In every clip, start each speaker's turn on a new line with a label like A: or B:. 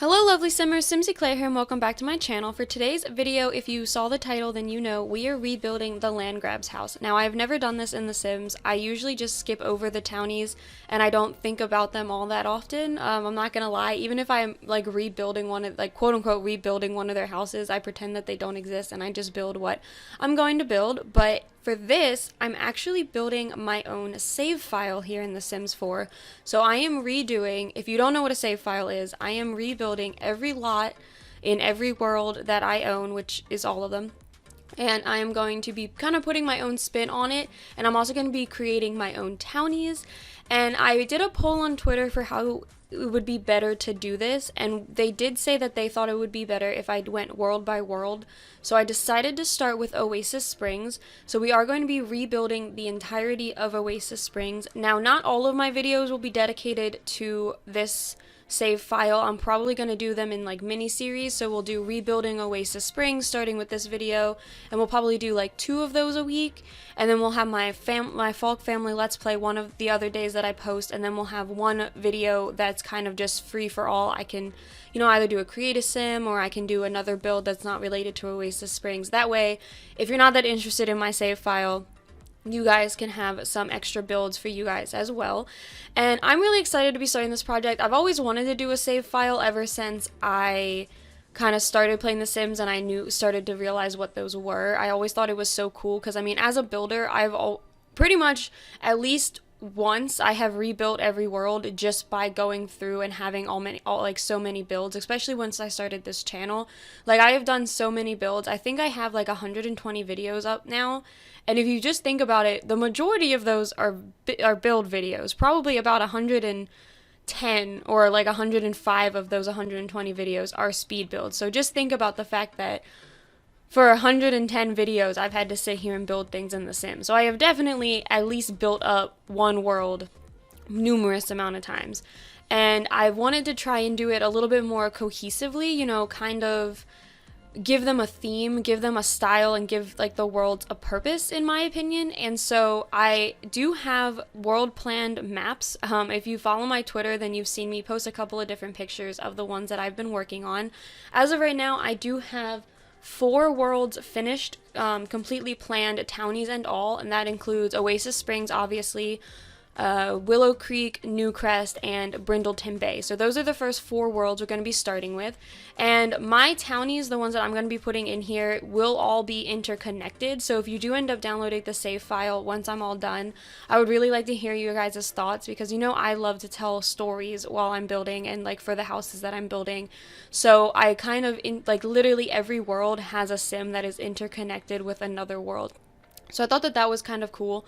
A: Hello lovely simmers, SimsEclaire here and welcome back to my channel. For today's video, if you saw the title then you know we are rebuilding the Landgraab's house. Now I've never done this in The Sims. I usually just skip over the townies and I don't think about them all that often. I'm not gonna lie, even if I'm like rebuilding one of, like quote unquote rebuilding one of their houses, I pretend that they don't exist and I just build what I'm going to build. But for this, I'm actually building my own save file here in The Sims 4. So I am redoing, if you don't know what a save file is, I am rebuilding every lot in every world that I own, which is all of them. And I am going to be kind of putting my own spin on it. And I'm also going to be creating my own townies. And I did a poll on Twitter for how it would be better to do this, and they did say that they thought it would be better if I went world by world. So I decided to start with Oasis Springs. So we are going to be rebuilding the entirety of Oasis Springs. Now, not all of my videos will be dedicated to this save file. I'm probably going to do them in like mini series, so we'll do Rebuilding Oasis Springs starting with this video, and we'll probably do like 2 of those a week, and then we'll have my Falk family Let's Play one of the other days that I post, and then we'll have one video that's kind of just free for all. I can, you know, either do a create a sim or I can do another build that's not related to Oasis Springs. That way, if you're not that interested in my save file, you guys can have some extra builds for you guys as well. And I'm really excited to be starting this project. I've always wanted to do a save file ever since I kind of started playing The Sims and I started to realize what those were. I always thought it was so cool because, I mean, as a builder, pretty much at least once I have rebuilt every world just by going through and having so many builds, especially once I started this channel. Like, I have done so many builds. I think I have like 120 videos up now, and if you just think about it, the majority of those are build videos. Probably about 110 or like 105 of those 120 videos are speed builds. So just think about the fact that for 110 videos, I've had to sit here and build things in The Sims. So I have definitely at least built up one world numerous amount of times. And I wanted to try and do it a little bit more cohesively, you know, kind of give them a theme, give them a style, and give like the worlds a purpose, in my opinion. And so I do have world planned maps. If you follow my Twitter, then you've seen me post a couple of different pictures of the ones that I've been working on. As of right now, I do have 4 worlds finished, completely planned, townies and all, and that includes Oasis Springs, obviously, Willow Creek, Newcrest, and Brindleton Bay. So those are the first 4 worlds we're going to be starting with. And my townies, the ones that I'm going to be putting in here, will all be interconnected. So if you do end up downloading the save file once I'm all done, I would really like to hear you guys' thoughts, because you know I love to tell stories while I'm building and like for the houses that I'm building. So I kind of, like literally every world has a sim that is interconnected with another world. So I thought that that was kind of cool,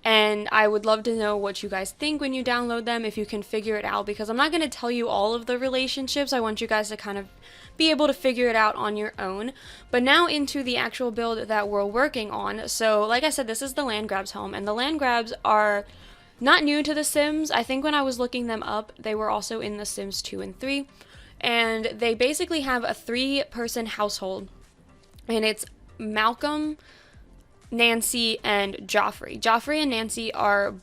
A: and I would love to know what you guys think when you download them, if you can figure it out, because I'm not going to tell you all of the relationships. I want you guys to kind of be able to figure it out on your own. But now into the actual build that we're working on. So like I said, this is the Landgraab's home, and the Landgraabs are not new to The Sims. I think when I was looking them up, they were also in The Sims 2 and 3, and they basically have a 3-person household, and it's Malcolm, Nancy, and Joffrey. Joffrey and Nancy are,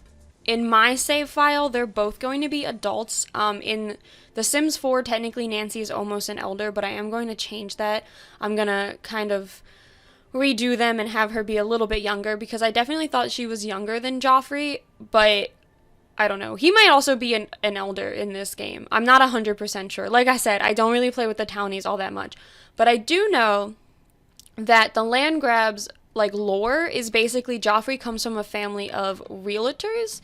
A: in my save file, they're both going to be adults. In The Sims 4, technically Nancy is almost an elder, but I am going to change that. I'm going to kind of redo them and have her be a little bit younger, because I definitely thought she was younger than Joffrey, but I don't know. He might also be an elder in this game. I'm not 100% sure. Like I said, I don't really play with the townies all that much, but I do know that the Landgraab's like lore is basically Joffrey comes from a family of realtors,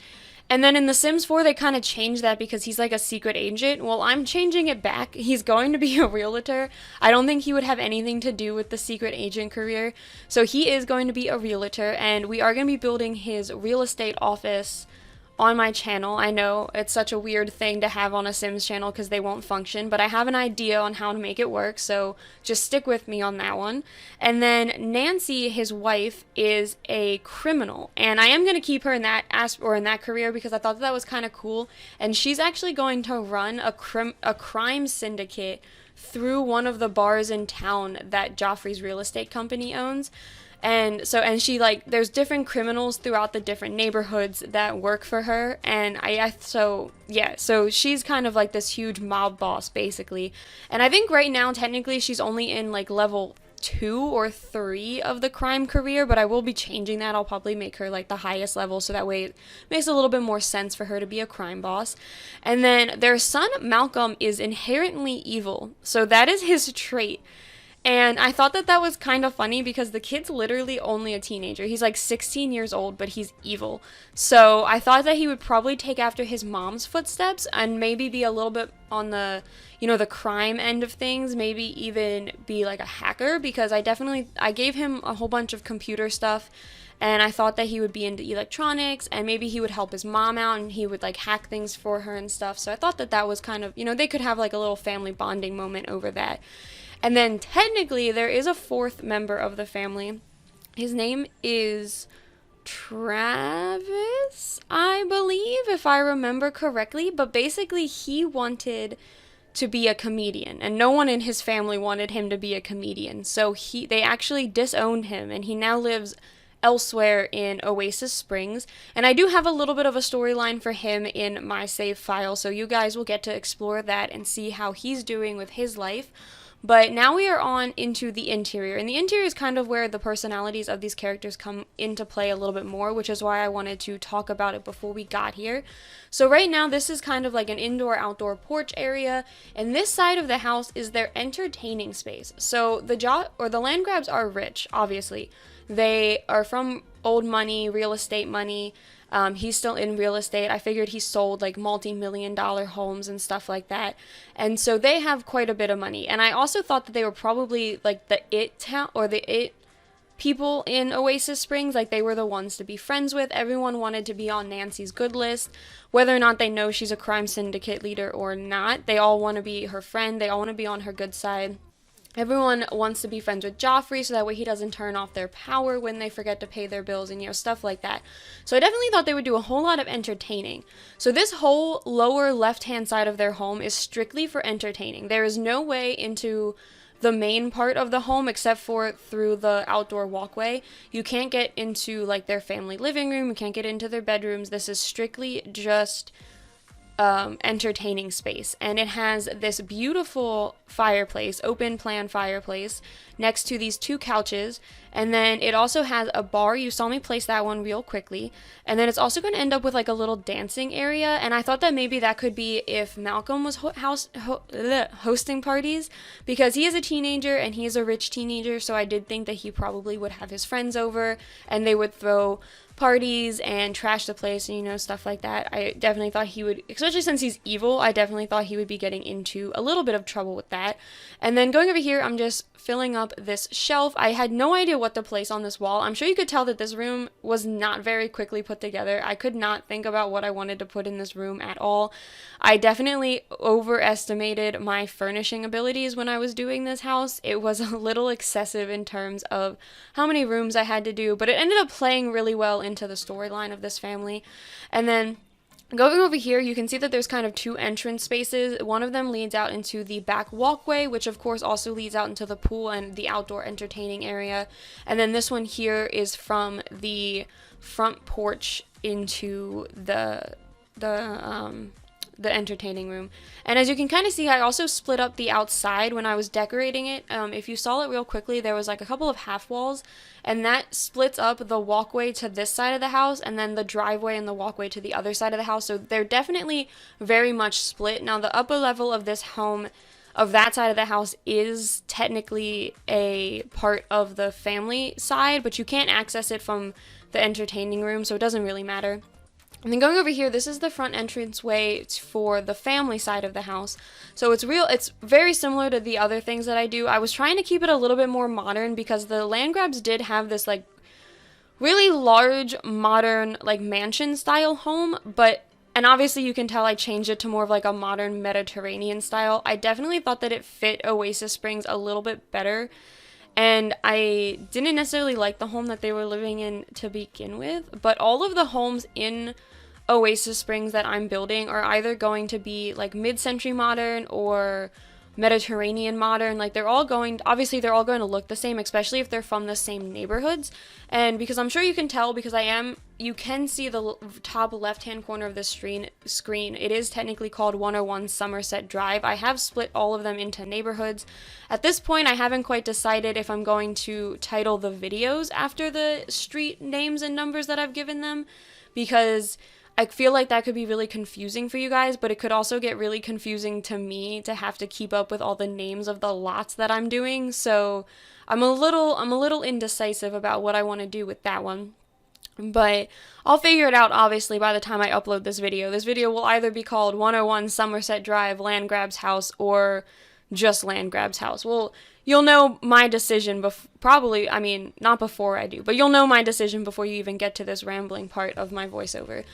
A: and then in The Sims 4 they kind of changed that because he's like a secret agent. Well, I'm changing it back. He's going to be a realtor. I don't think he would have anything to do with the secret agent career, so he is going to be a realtor, and we are going to be building his real estate office on my channel. I know it's such a weird thing to have on a Sims channel because they won't function, but I have an idea on how to make it work, so just stick with me on that one. And then Nancy, his wife, is a criminal, and I am going to keep her in that in that career because I thought that was kind of cool, and she's actually going to run a crime syndicate through one of the bars in town that Joffrey's real estate company owns. And she, like, there's different criminals throughout the different neighborhoods that work for her, and so she's kind of like this huge mob boss basically. And I think right now technically she's only in like level 2 or 3 of the crime career, but I will be changing that. I'll probably make her like the highest level, so that way it makes a little bit more sense for her to be a crime boss. And then their son Malcolm is inherently evil, so that is his trait. And I thought that was kind of funny because the kid's literally only a teenager. He's like 16 years old, but he's evil. So I thought that he would probably take after his mom's footsteps and maybe be a little bit on the, the crime end of things. Maybe even be like a hacker, because I gave him a whole bunch of computer stuff. And I thought that he would be into electronics, and maybe he would help his mom out and he would like hack things for her and stuff. So I thought that was kind of, they could have like a little family bonding moment over that. And then technically there is a 4th member of the family. His name is Travis, I believe, if I remember correctly. But basically he wanted to be a comedian, and no one in his family wanted him to be a comedian. So they actually disowned him, and he now lives elsewhere in Oasis Springs. And I do have a little bit of a storyline for him in my save file, so you guys will get to explore that and see how he's doing with his life. But now we are on into the interior, and the interior is kind of where the personalities of these characters come into play a little bit more, which is why I wanted to talk about it before we got here. So right now this is kind of like an indoor-outdoor porch area, and this side of the house is their entertaining space. So the Landgraabs are rich, obviously. They are from old money, real estate money. He's still in real estate. I figured he sold like multi-million-dollar homes and stuff like that. And so they have quite a bit of money. And I also thought that they were probably like the it town, or the it people in Oasis Springs. Like, they were the ones to be friends with. Everyone wanted to be on Nancy's good list, whether or not they know she's a crime syndicate leader or not. They all want to be her friend. They all want to be on her good side. Everyone wants to be friends with Joffrey, so that way he doesn't turn off their power when they forget to pay their bills and, stuff like that. So I definitely thought they would do a whole lot of entertaining. So this whole lower left-hand side of their home is strictly for entertaining. There is no way into the main part of the home except for through the outdoor walkway. You can't get into, like, their family living room. You can't get into their bedrooms. This is strictly just entertaining space, and it has this beautiful fireplace, open plan fireplace, next to these 2 couches, and then it also has a bar. You saw me place that one real quickly, and then it's also going to end up with like a little dancing area. And I thought that maybe that could be if Malcolm was hosting parties, because he is a teenager and he is a rich teenager, so I did think that he probably would have his friends over and they would throw parties and trash the place and stuff like that. I definitely thought he would, especially since he's evil, I definitely thought he would be getting into a little bit of trouble with that. And then going over here, I'm just filling up this shelf. I had no idea what to place on this wall. I'm sure you could tell that this room was not very quickly put together. I could not think about what I wanted to put in this room at all. I definitely overestimated my furnishing abilities when I was doing this house. It was a little excessive in terms of how many rooms I had to do, but it ended up playing really well into the storyline of this family. And then going over here, you can see that there's kind of 2 entrance spaces. One of them leads out into the back walkway, which of course also leads out into the pool and the outdoor entertaining area. And then this one here is from the front porch into the entertaining room. And as you can kind of see, I also split up the outside when I was decorating it. If you saw it real quickly, there was like a couple of half walls, and that splits up the walkway to this side of the house, and then the driveway and the walkway to the other side of the house. So they're definitely very much split. Now, the upper level of this home, of that side of the house, is technically a part of the family side, but you can't access it from the entertaining room, so it doesn't really matter. And then going over here, this is the front entranceway for the family side of the house. So it's very similar to the other things that I do. I was trying to keep it a little bit more modern because the Landgraabs did have this like really large modern like mansion style home, and obviously you can tell I changed it to more of like a modern Mediterranean style. I definitely thought that it fit Oasis Springs a little bit better. And I didn't necessarily like the home that they were living in to begin with, but all of the homes in Oasis Springs that I'm building are either going to be like mid-century modern or Mediterranean modern. Like they're all going, obviously they're all going to look the same, especially if they're from the same neighborhoods. And because I'm sure you can tell, because you can see the top left hand corner of the screen, it is technically called 101 Somerset Drive. I have split all of them into neighborhoods. At this point, I haven't quite decided if I'm going to title the videos after the street names and numbers that I've given them, because I feel like that could be really confusing for you guys, but it could also get really confusing to me to have to keep up with all the names of the lots that I'm doing. So I'm a little indecisive about what I want to do with that one. But I'll figure it out, obviously, by the time I upload this video. This video will either be called 101 Somerset Drive, Landgraab's house, or just Landgraab's house. Well, you'll know my decision probably, I mean, not before I do, but you'll know my decision before you even get to this rambling part of my voiceover.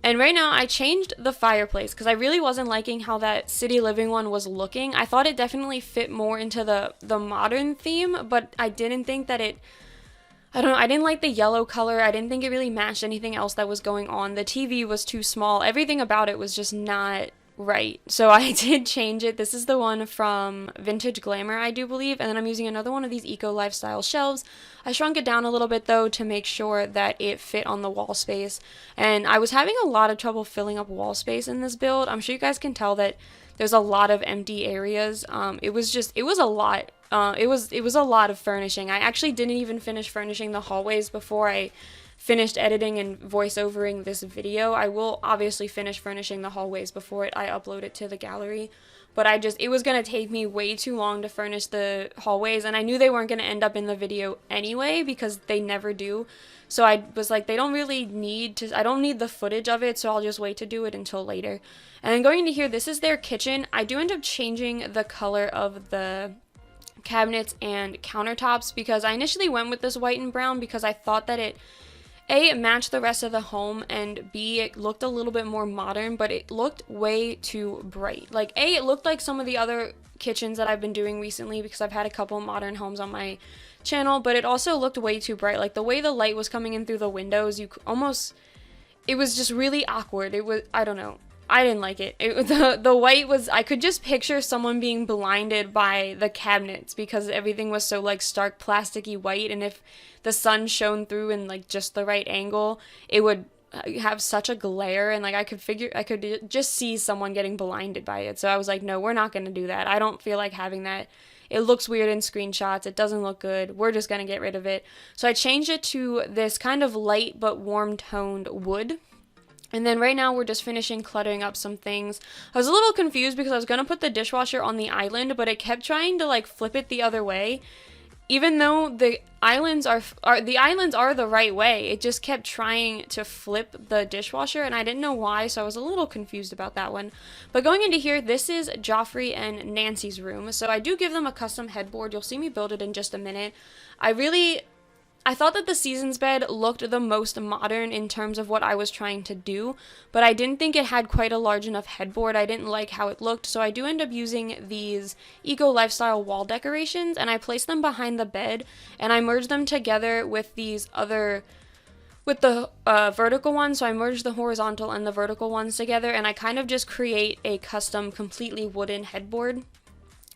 A: And right now, I changed the fireplace because I really wasn't liking how that city living one was looking. I thought it definitely fit more into the modern theme, but I didn't think that I don't know, I didn't like the yellow color. I didn't think it really matched anything else that was going on. The TV was too small. Everything about it was just not right. So I did change it. This is the one from Vintage Glamour, I do believe. And then I'm using another one of these eco lifestyle shelves. I shrunk it down a little bit though to make sure that it fit on the wall space. And I was having a lot of trouble filling up wall space in this build. I'm sure you guys can tell that there's a lot of empty areas. It was a lot. It was a lot of furnishing. I actually didn't even finish furnishing the hallways before I finished editing and voiceovering this video. I will obviously finish furnishing the hallways before I upload it to the gallery, but it was going to take me way too long to furnish the hallways, and I knew they weren't going to end up in the video anyway because they never do. So I was like, I don't need the footage of it, so I'll just wait to do it until later. And then going into here, this is their kitchen. I do end up changing the color of the cabinets and countertops because I initially went with this white and brown because I thought that it matched the rest of the home, and B, it looked a little bit more modern, but it looked way too bright. Like, it looked like some of the other kitchens that I've been doing recently because I've had a couple modern homes on my channel, but it also looked way too bright. Like, the way the light was coming in through the windows, it was just really awkward. I don't know. I didn't like it. The white was, I could just picture someone being blinded by the cabinets because everything was so like stark plasticky white, and if the sun shone through in like just the right angle, it would have such a glare, and like I could just see someone getting blinded by it. So I was like, no, we're not going to do that. I don't feel like having that. It looks weird in screenshots. It doesn't look good. We're just going to get rid of it. So I changed it to this kind of light but warm toned wood. And then right now we're just finishing cluttering up some things. I was a little confused because I was going to put the dishwasher on the island, but it kept trying to like flip it the other way. Even though the islands are the right way, it just kept trying to flip the dishwasher, and I didn't know why, so I was a little confused about that one. But going into here, this is Joffrey and Nancy's room. So I do give them a custom headboard. You'll see me build it in just a minute. I thought that the Seasons bed looked the most modern in terms of what I was trying to do, but I didn't think it had quite a large enough headboard. I didn't like how it looked, so I do end up using these eco lifestyle wall decorations, and I place them behind the bed, and I merge them together with the vertical ones. So I merge the horizontal and the vertical ones together, and I kind of just create a custom completely wooden headboard.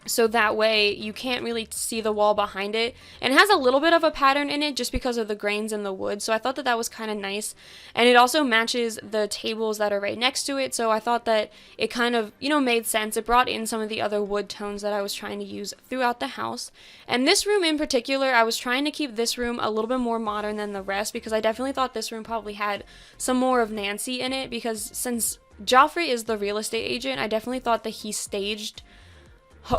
A: So that way you can't really see the wall behind it. And it has a little bit of a pattern in it just because of the grains in the wood. So I thought that was kind of nice. And it also matches the tables that are right next to it. So I thought that it kind of, made sense. It brought in some of the other wood tones that I was trying to use throughout the house. And this room in particular, I was trying to keep this room a little bit more modern than the rest because I definitely thought this room probably had some more of Nancy in it, because since Joffrey is the real estate agent, I definitely thought that he staged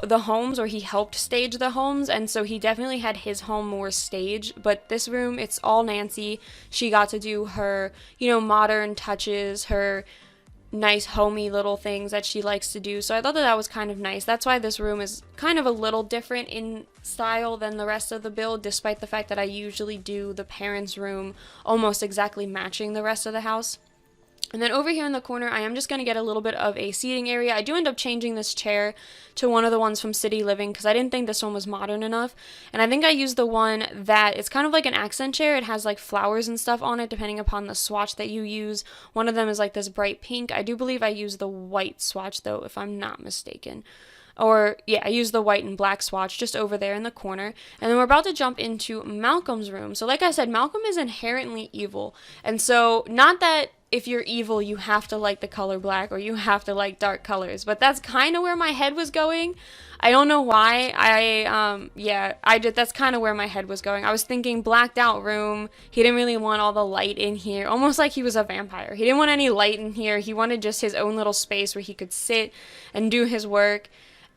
A: the homes, or he helped stage the homes, and so he definitely had his home more staged. But this room, it's all Nancy. She got to do her, modern touches, her nice homey little things that she likes to do. So I thought that was kind of nice. That's why this room is kind of a little different in style than the rest of the build, despite the fact that I usually do the parents' room almost exactly matching the rest of the house. And then over here in the corner, I am just going to get a little bit of a seating area. I do end up changing this chair to one of the ones from City Living because I didn't think this one was modern enough. And I think I used the one that it's kind of like an accent chair. It has like flowers and stuff on it depending upon the swatch that you use. One of them is like this bright pink. I do believe I used the white swatch though, if I'm not mistaken. Or, yeah, I used the white and black swatch just over there in the corner. And then we're about to jump into Malcolm's room. So like I said, Malcolm is inherently evil. And so, not that if you're evil, you have to like the color black or you have to like dark colors. But that's kind of where my head was going. I don't know why. That's kind of where my head was going. I was thinking blacked out room. He didn't really want all the light in here. Almost like he was a vampire. He didn't want any light in here. He wanted just his own little space where he could sit and do his work.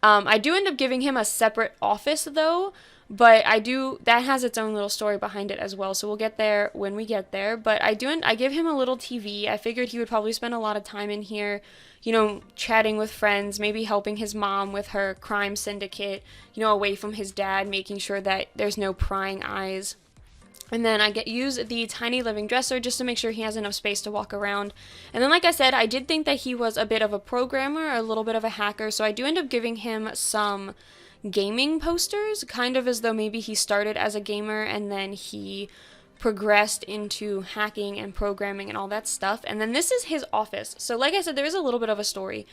A: I do end up giving him a separate office though, but that has its own little story behind it as well, so we'll get there when we get there. But I give him a little TV. I figured he would probably spend a lot of time in here, chatting with friends, maybe helping his mom with her crime syndicate, away from his dad, making sure that there's no prying eyes. And then I use the tiny living dresser just to make sure he has enough space to walk around. And then, like I said, I did think that he was a bit of a programmer, a little bit of a hacker, so I do end up giving him some gaming posters, kind of as though maybe he started as a gamer and then he progressed into hacking and programming and all that stuff. And then this is his office. So like I said, there is a little bit of a story.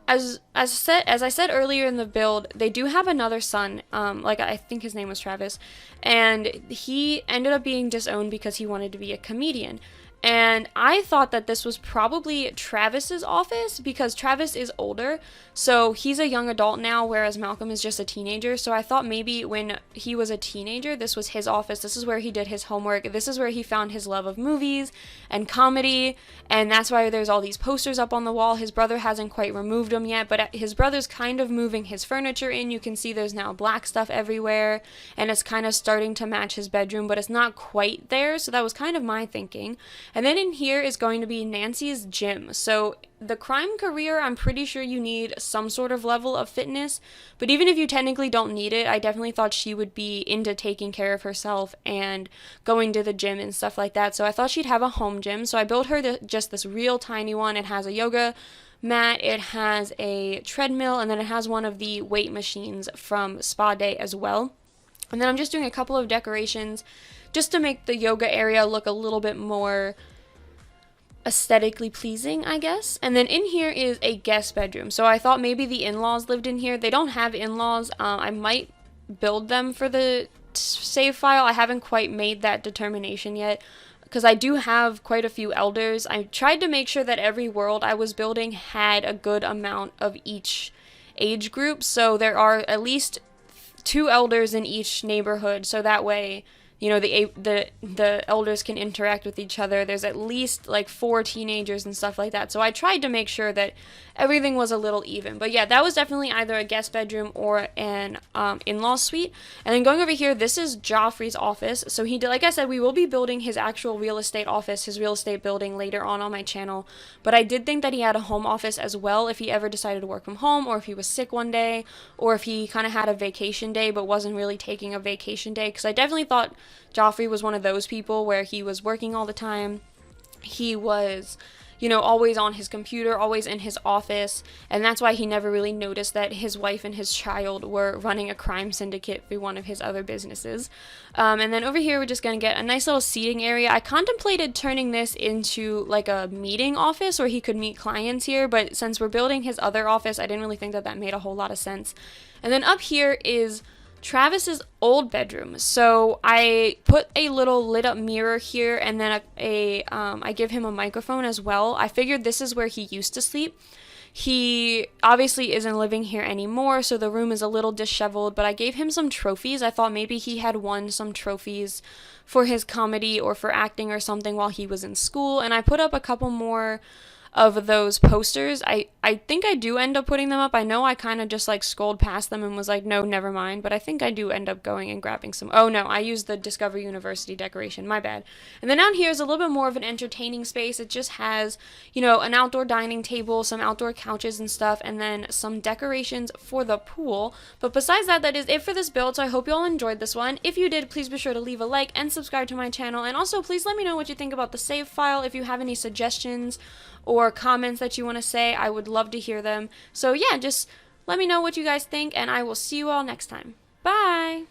A: As I said earlier in the build, they do have another son, I think his name was Travis, and he ended up being disowned because he wanted to be a comedian. And I thought that this was probably Travis's office because Travis is older, so he's a young adult now, whereas Malcolm is just a teenager. So I thought maybe when he was a teenager, this was his office. This is where he did his homework. This is where he found his love of movies and comedy, and that's why there's all these posters up on the wall. His brother hasn't quite removed them yet, but his brother's kind of moving his furniture in. You can see there's now black stuff everywhere, and it's kind of starting to match his bedroom, but it's not quite there, so that was kind of my thinking. And then in here is going to be Nancy's gym. So the crime career, I'm pretty sure you need some sort of level of fitness, but even if you technically don't need it, I definitely thought she would be into taking care of herself and going to the gym and stuff like that. So I thought she'd have a home gym. So I built her just this real tiny one. It has a yoga mat, it has a treadmill, and then it has one of the weight machines from Spa Day as well. And then I'm just doing a couple of decorations just to make the yoga area look a little bit more aesthetically pleasing, I guess. And then in here is a guest bedroom. So I thought maybe the in-laws lived in here. They don't have in-laws. I might build them for the save file. I haven't quite made that determination yet because I do have quite a few elders. I tried to make sure that every world I was building had a good amount of each age group. So there are at least 2 elders in each neighborhood, so that way the elders can interact with each other. There's at least like 4 teenagers and stuff like that. So I tried to make sure that everything was a little even. But yeah, that was definitely either a guest bedroom or an in-law suite. And then going over here, this is Joffrey's office. So he did, like I said, we will be building his actual real estate office, his real estate building later on my channel. But I did think that he had a home office as well if he ever decided to work from home, or if he was sick one day, or if he kind of had a vacation day but wasn't really taking a vacation day. Because I definitely thought Joffrey was one of those people where he was working all the time. He was, always on his computer, always in his office, and that's why he never really noticed that his wife and his child were running a crime syndicate through one of his other businesses. And then over here, we're just going to get a nice little seating area. I contemplated turning this into like a meeting office where he could meet clients here, but since we're building his other office, I didn't really think that made a whole lot of sense. And then up here is Travis's old bedroom. So I put a little lit up mirror here, and then I give him a microphone as well. I figured this is where he used to sleep. He obviously isn't living here anymore, so the room is a little disheveled, but I gave him some trophies. I thought maybe he had won some trophies for his comedy or for acting or something while he was in school, and I put up a couple more of those posters. I think I do end up putting them up. I know I kind of just like scrolled past them and was like, no, never mind, but I think I do end up going and grabbing some. Oh no, I used the Discover University decoration, my bad. And then down here is a little bit more of an entertaining space. It just has, an outdoor dining table, some outdoor couches and stuff, and then some decorations for the pool. But besides that, that is it for this build, so I hope you all enjoyed this one. If you did, please be sure to leave a like and subscribe to my channel, and also please let me know what you think about the save file. If you have any suggestions or comments that you want to say, I would love to hear them. So yeah, just let me know what you guys think, and I will see you all next time. Bye!